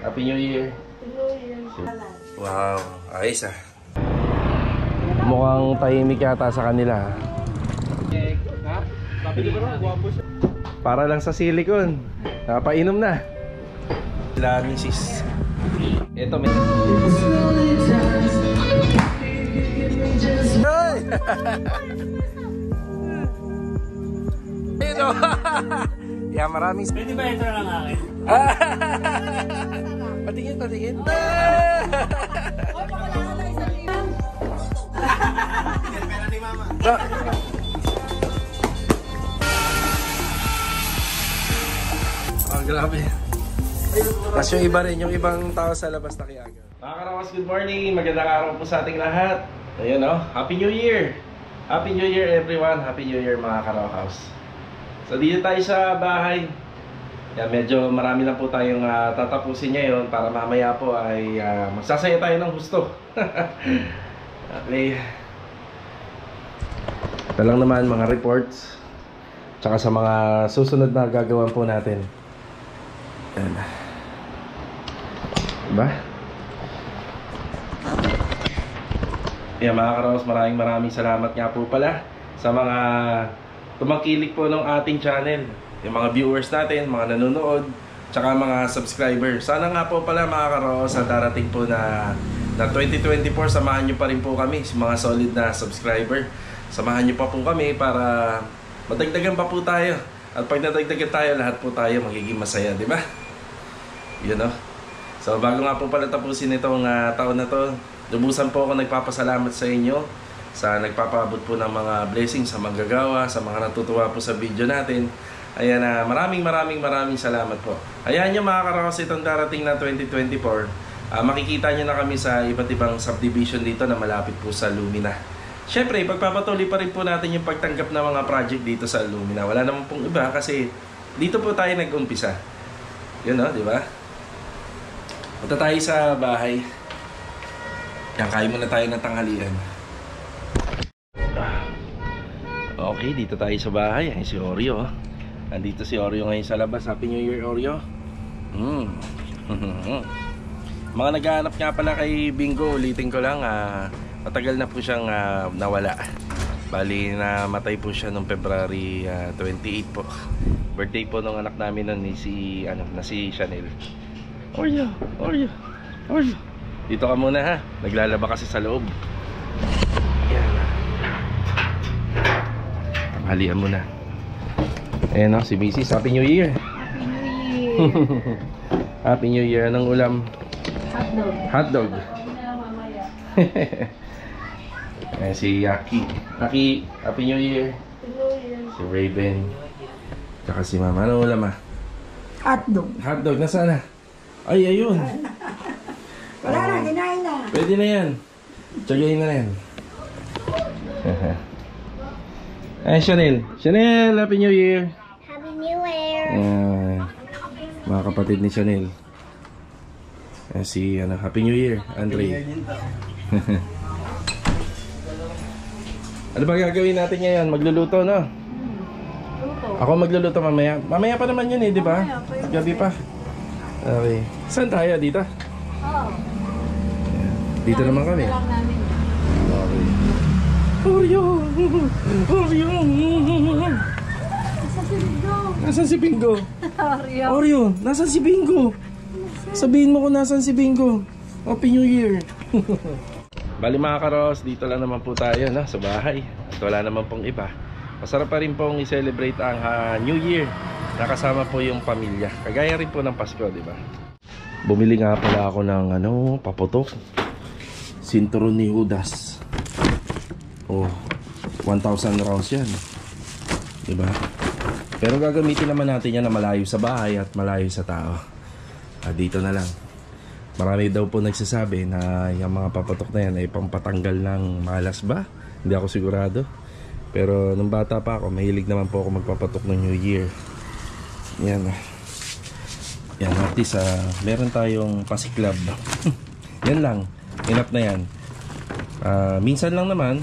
Happy New Year. Wow, ayos ah. Mukhang tahimik yata sa kanila. Para lang sa silicone. Napainom na. La misis. Ito may... Ito. Yeah, maraming... Pwede ba ito lang akin? Patingin, patingin. Oh, grabe. Tapos yung iba rin, yung ibang tao sa labas na kiaga. Mga Karawas, good morning. Magandang araw po sa ating lahat. Ayun o, Happy New Year. Happy New Year everyone. Happy New Year mga Karaw House. So dito tayo sa bahay. Yan, medyo marami lang po tayong tatapusin ngayon para mamaya po ay magsasaya tayo ng gusto. Okay. Ito lang naman mga reports. Tsaka sa mga susunod na gagawin po natin. Yan. Diba? Yan mga Karawas, maraming salamat nga po pala sa mga tumangkilik po ng ating channel. Yung mga viewers natin, mga nanonood, tsaka mga subscriber. Sana nga po pala mga Karawas, sa darating po na 2024, samahan nyo pa rin po kami, mga solid na subscriber. Samahan nyo pa po kami para madagdagan pa po tayo. At pag nadagdagan tayo, lahat po tayo magiging masaya, di ba? Yun o. So bago nga po pala tapusin itong taon na to, lubusan po ako nagpapasalamat sa inyo sa nagpapaabot po ng mga blessings sa manggagawa, sa mga natutuwa po sa video natin. Ayan na, maraming salamat po. Ayan nyo mga Karawas, itong darating na 2024, makikita nyo na kami sa iba't ibang subdivision dito na malapit po sa Lumina. Siyempre, pagpapatuloy pa rin po natin yung pagtanggap ng mga project dito sa Lumina. Wala naman pong iba kasi dito po tayo nag-umpisa. Yun o, di ba? Punta tayo sa bahay. Yan, kain muna tayo ng tanghalian. Okay, dito tayo sa bahay. Ay, si Oreo. Nandito si Oreo ngayon sa labas. Happy New Year, Oreo. Mga naghahanap nga pala kay Bingo, ulitin ko lang, matagal na po siyang nawala. Bali, namatay po siya noong February 28 po. Birthday po nung anak namin nun ni si Chanel. Oreo, Oreo, Oreo. Dito ka muna ha. Naglalaba kasi sa loob. Yan. Tanghalian muna. Ayan o, si Macy's. Happy New Year. Happy New Year. Happy New Year. Anong ulam? Hotdog. Hotdog. Ayan si Yaki. Yaki, Happy New Year. Si Raven. Tsaka si Mama. Anong ulam ah? Hotdog. Hotdog. Nasaan na? Ay, ayun. Wala na, kinain na. Pwede na yan. Tsagayin na yan. Ay, Chanel. Chanel, Happy New Year. Happy New Year. Mga kapatid ni Chanel. Si Happy New Year, Andre. Ano ba gagawin natin ngayon? Magluluto, no? Ako magluluto mamaya. Mamaya pa naman yun eh, di ba? Gabi pa. Okay. Saan tayo? Dito? Oo. Dito naman kami. Okay. Oreo! Oreo! Nasaan si Bingo? Oreo. Oreo! Nasaan si Bingo? Sabihin mo kung nasaan si Bingo. Happy New Year! Bali mga Karawas, dito lang naman po tayo no, sa bahay. At wala naman pong iba. Masarap pa rin pong i-celebrate ang New Year. Nakasama po yung pamilya. Kagaya rin po ng Pasko, di ba? Bumili nga pala ako ng paputok. Sinturon ni Judas. Oh, 1,000 rounds yan. Di ba? Pero gagamitin naman natin yan na malayo sa bahay at malayo sa tao. Dito na lang. Marami daw po nagsasabi na yung mga papatok na yan ay pampatanggal ng malas ba? Hindi ako sigurado. Pero nung bata pa ako, mahilig naman po ako magpapatok ng New Year. Yan. Yan, at least meron tayong pasiklab. Yan lang. Enough na yan. Minsan lang naman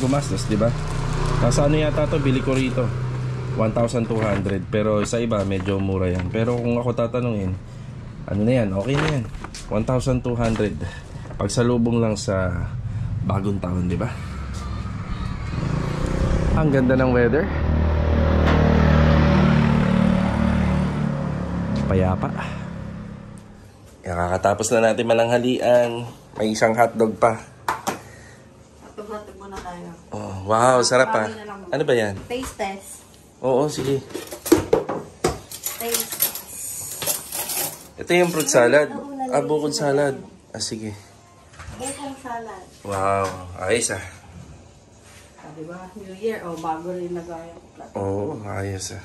gumastos, di ba? Nasa ano yata to, bili ko rito 1,200. Pero sa iba medyo mura yan. Pero kung ako tatanungin, Ano na yan? Okay na yan. 1,200. Pagsalubong lang sa bagong taon, di ba? Ang ganda ng weather. Payapa. Kakatapos na natin mananghalian. May isang hotdog pa. Hotdog muna tayo. Oh, wow, sarap pa. Ano ba yan? Taste test. Oo, sige. Taste test. Ito yung fruit salad. Bukod salad. Sige. Bukong salad. Wow, ayos Diba? New Year, bago rin nagaya ko plato. Oo, ayos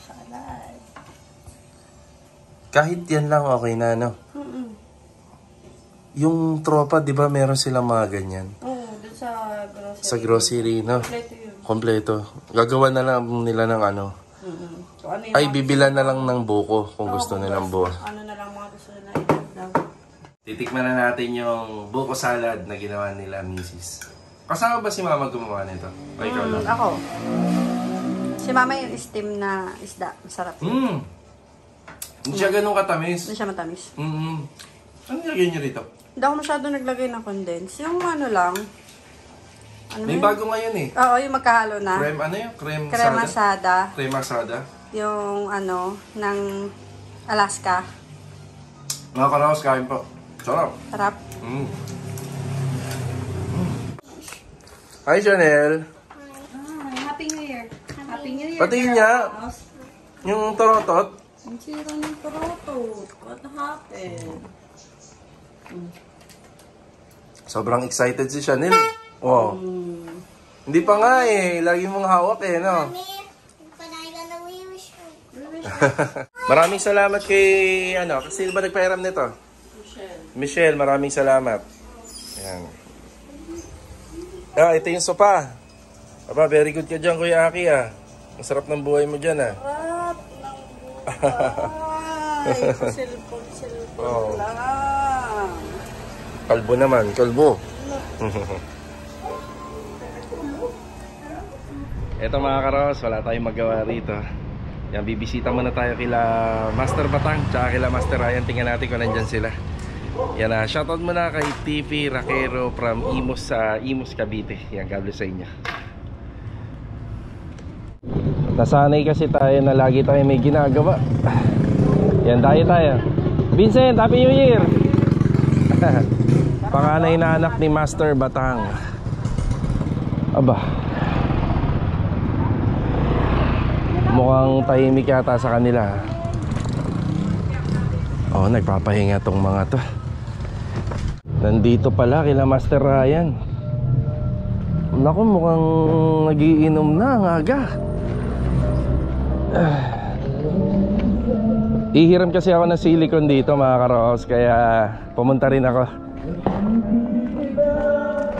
Salad. Kahit yan lang okay na, no? Yung tropa, di ba meron silang mga ganyan? Oo, dun sa grocery. Sa grocery, no? Kompleto yun. Kompleto. Gagawa na lang nila ng ano. So, ano yung Ay, bibilan na lang ng buko kung gusto nilang buo. ano na lang mga gusto na i-daw. Titikman na natin yung buko salad na ginawa nila, Mrs. Kasama ba si Mama gumawa nito? O ikaw lang? Ako. Si Mama yung steam na isda. Masarap. Hindi siya ganun katamis. Hindi siya matamis. Ano nilagay niyo rito? Hindi ako masyado naglagay ng condense. Yung ano lang. Ano May yun? bago ngayon eh. Oo, yung magkahalo na. Creme, ano yun? Creme Crema sada? sada. Crema sada? Yung ano, ng Alaska. Mga karaos, kain po. Sarap. Sarap. Hi, Chanel. Hi, Happy New Year. Happy New Year. Pati niya. Yung torotot. Ang sira ng turotot. What happened? Sobrang excited si Chanel. Wow. Hindi pa nga eh. Lagi mong hawak eh, no? Maraming salamat kay, ano, kasi ba nagpahiram nito? Michelle, maraming salamat. Ayan. Ito yung sopa. Aba, very good ka dyan, Kuya Aki, ah. Ang sarap ng buhay mo dyan, ah. Sarap ng buhay. Silpon lang. Kalbo naman, kalbo. Eto mga karos, wala tayong magawa rito. Yan, bibisita muna tayo kila Master Batang tsaka kila Master Ryan. Tingnan natin kung nandyan sila. Yan na, shoutout muna kay TV Raquero from Imus sa Imus, Cavite. Yan, God bless sa inyo. Nasanay kasi tayo na lagi tayo may ginagawa. Yan, tayo. Vincent, Happy New Year! Panganay na anak ni Master Batang. Aba, mukhang tahimik yata sa kanila. Oh, nagpapahinga tong mga to. Nandito pala kila Master Ryan. Naku, mukhang nagiinom na ang aga. Ihiram kasi ako ng silicone dito mga karos, kaya pumunta rin ako.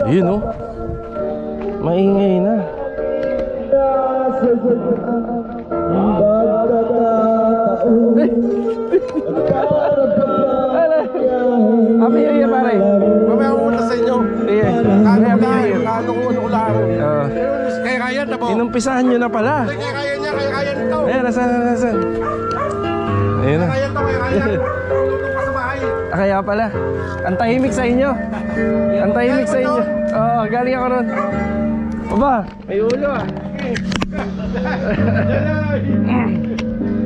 Yun oh, maingay na. Happy New Year, pare. Mamaya ko muna sa inyo. Kano ko laro. Kaya kaya na po. Inumpisahan nyo na pala. Kaya kaya niya, kaya kaya nito. Ayan, nasan? Ayun na. Kaya to, kaya kaya. Tulog pa sa bahay. Kaya pala. Ang tahimik sa inyo. Ang tahimik sa inyo. Oo, galing ako ron. Aba, may ulo ah.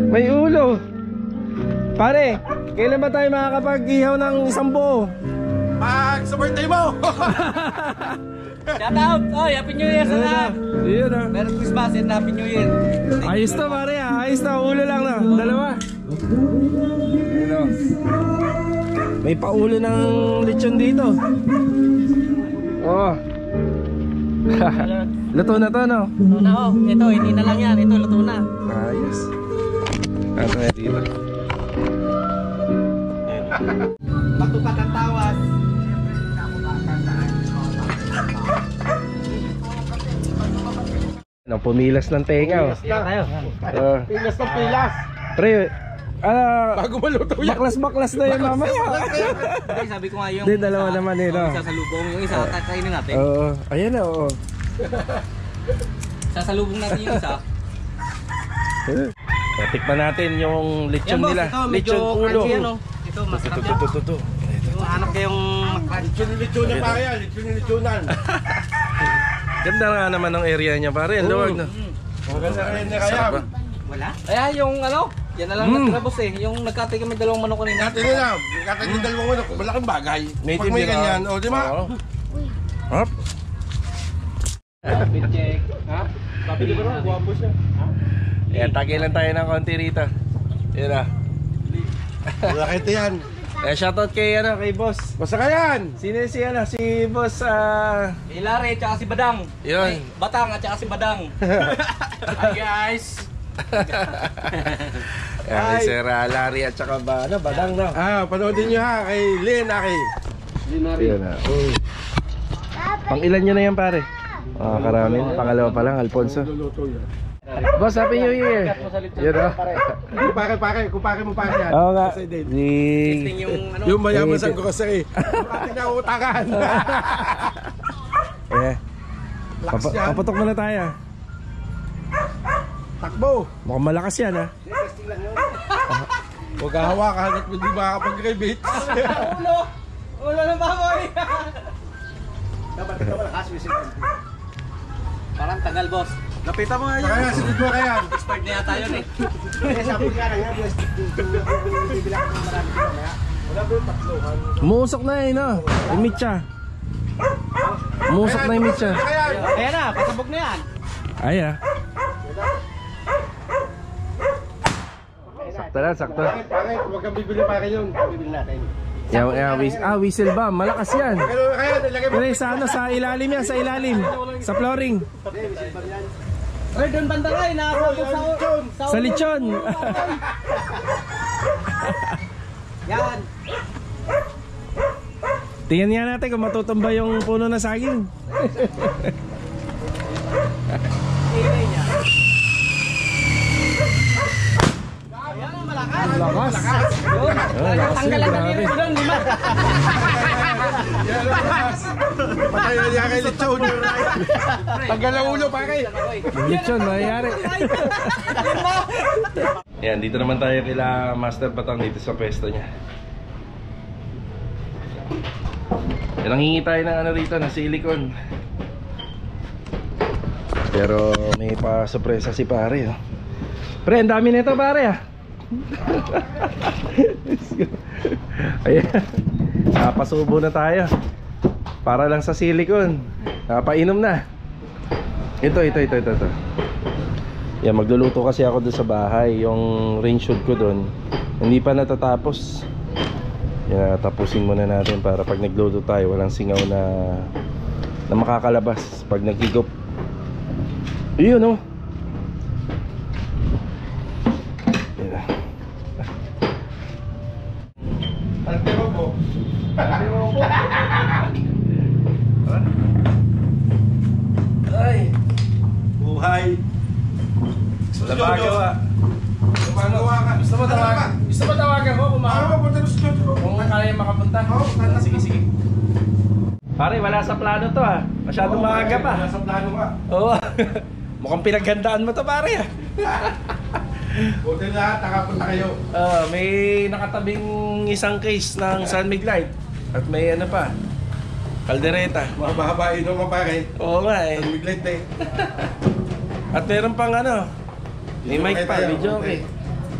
May ulo. Pare, kailan ba tayo makakapag-ihaw ng isang buo? Pag sa birthday mo. Shout out! Oy, Happy New Year sa lahat! Yun ah. Merry Christmas and Happy New Year! Ayos to pare ah. Ayos to. Ulo lang no. Dalawa. Ano? May paulo ng lechon dito. Oh. Luto na to no? Luto na oh. Ito, hindi na lang yan. Ito, luto na. Ayos. Ano na dito? Pagtupat ang tawas. Nang pumilas ng tenga oh. Tayo. Pilas ng pilas. Pre, Bago maluto yan. baklas na yun mamaya. Hindi, sabi ko nga yung... Hindi, dalawa naman eh, no? Isa sa lubong, yung isa kakainin natin. Oo, ayan na oo. sasalubong natin yung isa. Tikman natin yung lechon Yan, boss, nila. ito, medyo Lechon ulo. crunchy yan, oh. Ito, masarap yan. Ito. Yung hanap kayong Lechon-lechonan pa kaya, lechon-lechonan. Ganda nga naman ng area niya pare. Lord. Maganda rin na kaya. Sarap, ah. wala. Kaya yung ano, yan na lang natira boss eh. Yung nagkatay kami dalawang manok kanina. Natin nila, katayin yung dalawang manok, malaking bagay. Native Pag may nila. ganyan, o di ba? Oo. Hop. Rapid check. Ha? Babili ko rin, guwapo siya. Ayan, tagay lang tayo ng konti rito. Yan na. Malaki ito yan. Shoutout kay boss. Basta ka yan! Si boss Ilare, tsaka si Badang. yun. Ay, Batang at tsaka si Badang. Hi guys! Kay Sir Larry at saka Badang na. Panoodin nyo ha, kay Lynn, Aki. Yan na. Pang ilan nyo na yan pare? Karami. Pangalawa pa lang, Alfonso. Boss, Happy New Year! Yan na. Kupake mo pare yan. Oo nga. Testing yung ano. Yung mayaman sa grocery. Ating nautakan. Paputok muna tayo. Takbo. Mukhang malakas yan ha. Huwag hawakan at hindi makakapag-rebate. Ulo ng baboy! Parang tagal boss. Lapitan mo nga yan. Kaya, sinod mo kaya. Expired na yata yun eh. Umusok na eh, no? Yung mitya. Umusok na yung mitya. Ayan na, pasabog na yan. Ay ah. Sakto. Pare, huwag kang bibili pare yun. Bibili natin. Whistle bomb. Malakas yan. Kaya, nilagay mo. Pero sa ilalim yan, sa ilalim. Sa flooring. Ay, doon banda ka eh. Nakakapag Sa lechon. Yan. Tingnan nga natin kung matutumba yung puno na saging. Ilay niya. Ayan ang malakas. Lakas. Yun. Tanggalan na grabe. nilo doon, lima. Patayin niya kay lechon. Tanggal ang ulo pare. Lechon, mayayari. Yan, dito naman tayo kila Master Batang dito sa pwesto niya. Yan, nangingi tayo ng ano rito, na silicone. Pero may pa-sorpresa si pare, oh. Pre, ang dami nito pare, ah. Ayan, napasubo na tayo. Para lang sa silicone. Napainom na. Ito. Yan, magluluto kasi ako doon sa bahay. Yung range shoot ko doon hindi pa natatapos. Yan, tapusin muna natin para pag nagluto tayo walang singaw na makakalabas pag naghigop. Yun, oh. Yan. Ay, Buhay. wala magawa. Gusto mo tawagan? Gusto mo tawagan ko kung Ano ba punta sa studio? kung kaya makapunta? Oo, Sige. Pare, wala sa plano to ah. Masyadong maaga pa. Nasa plano ka. Oo. Mukhang pinaghandaan mo to pare ah. Buti lahat, nakapunta kayo. May nakatabing isang case ng San Mig Light. At may ano pa, kaldereta. Mahaba-habain naman pare. Oo nga eh. Ang biglit eh. At meron pang ano, may mic pa, tayo. video okay.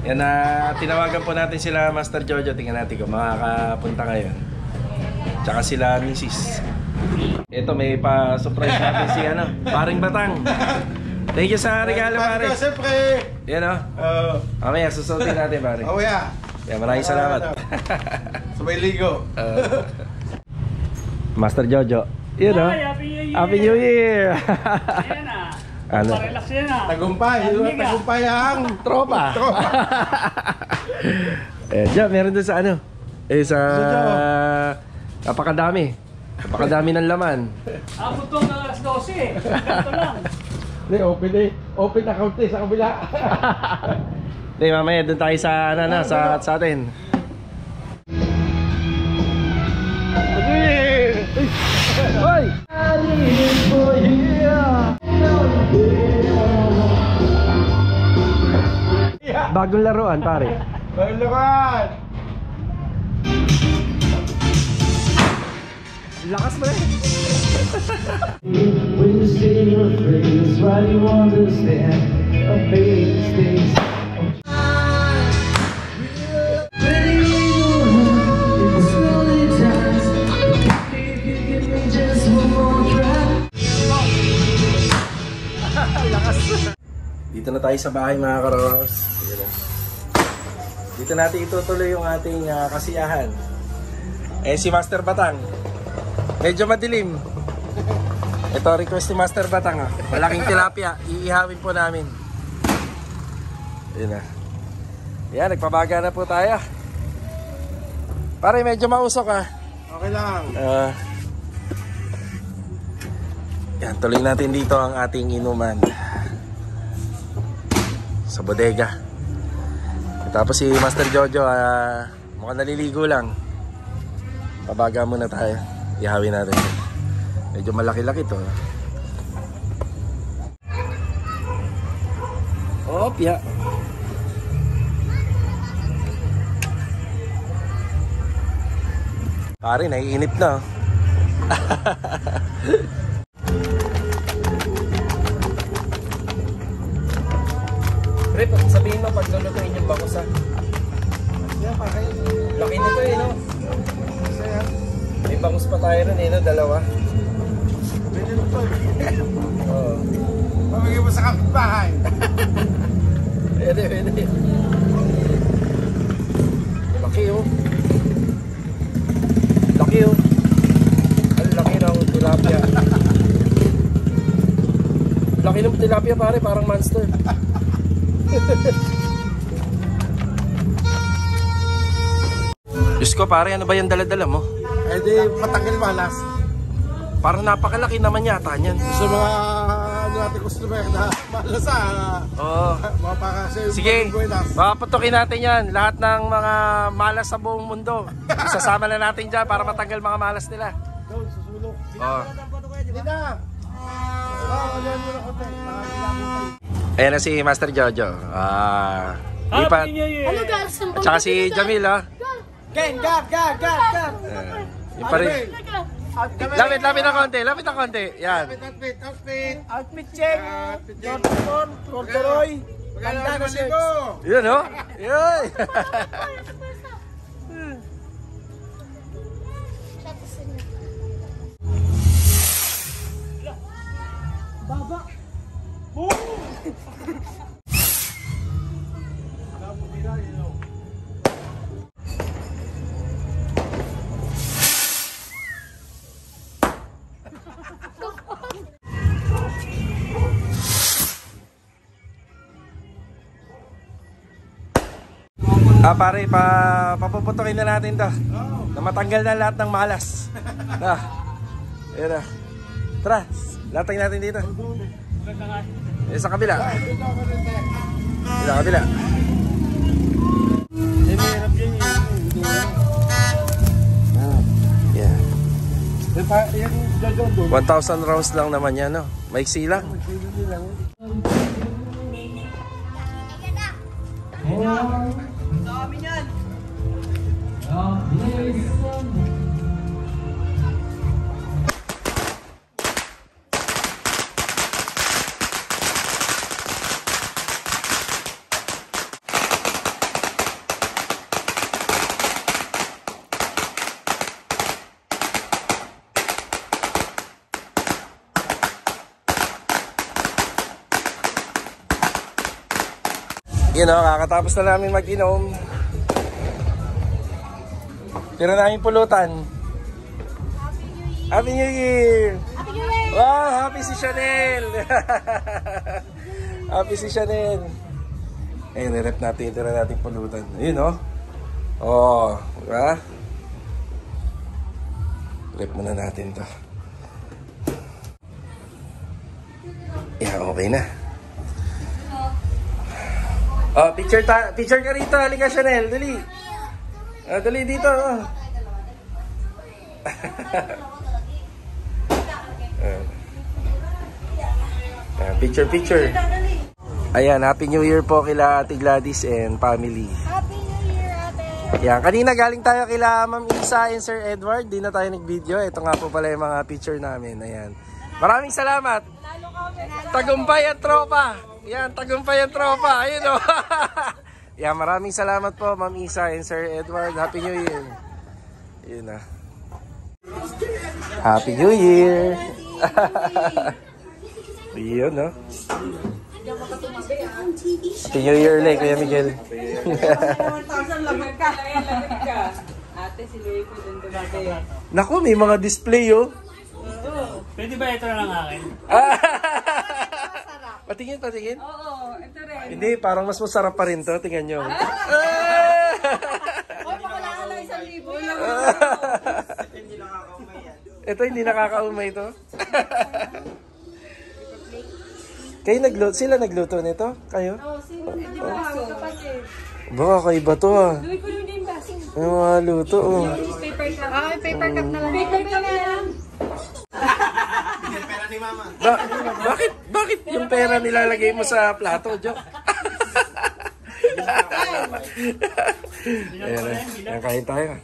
Yan na, tinawagan po natin sila Master Jojo. Tingnan natin kung makakapunta ngayon. Tsaka sila Mrs. Ito, may pa-surprise natin si ano, Paring Batang. Thank you sa regalo pare. Siyempre. Yan o. Mamaya susutin natin pare. Oh yeah. Yan, maraming salamat. Sabay ligo. Master Jojo. Yan o. Happy New Year. Ayan na. Ano? Relax yan na. Tagumpay. Tagumpay ang Tropa. Eh, dyan, meron doon sa ano? Sa... Napakadami ng laman. Abot ko ng alas 12 eh. Ganito lang. Hindi, open eh. Open account eh sa kabila. Hindi, mamaya doon tayo sa, ano na, sa atin. Hoy! Bagong laruan, pare. Bagong laruan! Lakas mo eh. When you say your phrase, why do you understand a baby mistakes? Dito na tayo sa bahay mga karoros. Dito natin itutuloy yung ating kasiyahan. Si Master Batang. Medyo madilim. Ito request ni Master Batang. Malaking tilapia. Iihawin po namin. Yun na. Yan, nagpabaga na po tayo. Pare, medyo mausok Okay lang. Yan, tuloy natin dito ang ating inuman. Sa bodega. Tapos si Master Jojo mukhang naliligo lang. Pabaga muna tayo. Ihawin natin. Medyo malaki-laki to. Opya. Pare, naiinip na. Pre, sabihin mo pag lulutuin yung bangus laki nito no? May bangus pa tayo rin no? Dalawa. Pwede mo to. Oo. Pamigay mo sa kapitbahay. Pwede. Laki Laki Ang laki ng tilapia. Laki ng tilapia pare, parang monster. Diyos ko pare, ano ba yung dala-dala mo? Di matanggal malas. Parang napakalaki naman yata niyan. Sa mga natin customer na malas Oo. Sige, paputukin natin yan. Lahat ng mga malas sa buong mundo. Sasama na natin dyan para matanggal mga malas nila. Doon, susulok. Oo. Hindi na. Ayan mo na konti. Ayan na si Master Jojo. Lipat. Ano guys? At saka si Jamil, Ken, gab. Yung pa rin. Lapit ng konti. Yan. Outfit check. Dortmund, Corduroy. Ganda na shirts. Yun, no? Yun. Baba. Pare, papuputukin na natin to. Na matanggal na lahat ng malas. Ayan na. Tara, latag natin dito. Sa kabila. Sa kabila. Yeah. 1,000 rounds lang naman yan, no? Maiksi lang. Dami niyan. Kakatapos na namin mag-inom. Tira namin pulutan. Happy New Year! Happy New Year! Wow! Happy si Chanel! Happy si Chanel! Ayun, nirep natin. Tira natin pulutan. Ayun, diba? Rep muna natin to. Yeah, okay na. Picture ka rito. Halika, Chanel. Dali. Dali dito. Picture. Ayan, Happy New Year po kila Ate Gladys and family. Happy New Year, ate. Ayan, kanina galing tayo kila Ma'am Isa and Sir Edward. Di na tayo nag-video. Ito nga po pala yung mga picture namin. Ayan. Maraming salamat. Tagumpay ang tropa. Ayan, tagumpay ang tropa. Ayun o. Ayan, maraming salamat po Ma'am Isa and Sir Edward. Happy New Year. Ayun na. Happy New Year. Ayun no. Happy New Year ulit, Kuya Miguel. 1,000 lamig ka. Ate, si Louie po din tumabi. Naku, may mga display oh. Pwede ba ito na lang akin? Patingin, patingin. Oo, ito rin. Hindi, parang mas masarap pa rin to. Tingnan nyo. Oy, makala ka lang 1,000 lang. Ito, hindi nakakaumay to. Kayo nagluto? Sila nagluto nito? Kayo? Oo, hindi mo kapatid. Baka kaiba to ah. Louie ko yung name baso. May mga luto oh. Paper cup. Ah, paper cup na lang. Paper cup na lang. Bakit yung pera nilalagay mo sa plato, Jo? Ayan, kain tayo.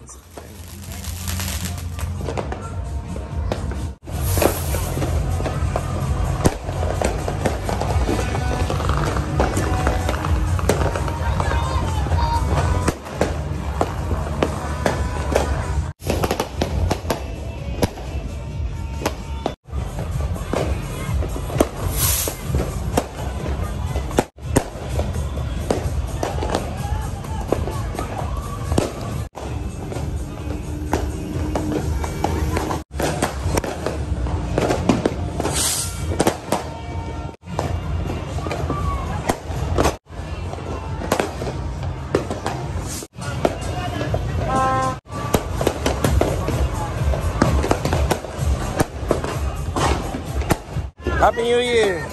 Happy New Year!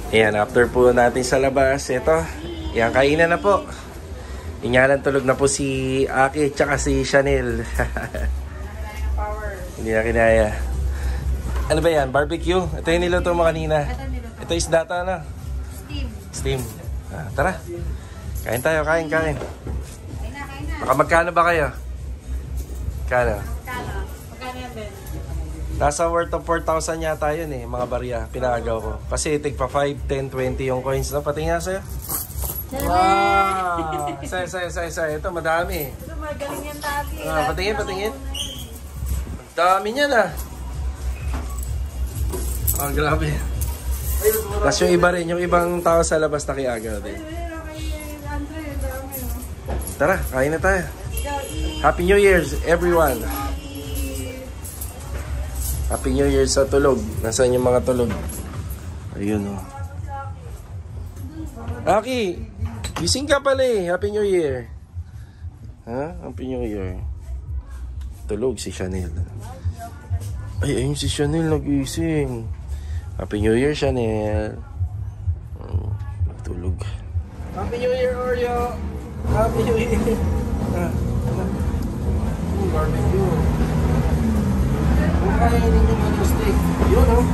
Ayan, after po natin sa labas, ito, ayan, kainan na po. Inyalan tulog na po si Aki tsaka si Chanel. Hindi na kinaya. Ano ba yan? Barbecue? Ito yung niluto mo kanina. Ito is data na. Steam. Ah, tara. Kain tayo, kain. Baka magkano ba kayo? Magkano? Magkano yan, Ben? Nasa worth of 4,000 yata yun eh, mga barya, pinagaw ko. Kasi tig pa 5, 10, 20 yung coins, no? Patingin nga sa'yo. Wow! Say. Ito, madami. Ito, magaling yan dati. Patingin. Ang dami niyan ah. Oh, grabe. Tapos yung iba rin, yung ibang tao sa labas nakiagaw din. Tara, kain na tayo. Happy New Year's, everyone. Happy New Year sa tulog. Nasaan yung mga tulog? Ayun o. Aki, gising ka pala eh. Happy New Year. Ha? Happy New Year. Tulog si Chanel. Ay, ayun si Chanel nagising. Happy New Year, Chanel. Tulog. Happy New Year, Oreo. Happy New Year. Barbecue. Kung kaya ninyo mag-steak. Yun, oh.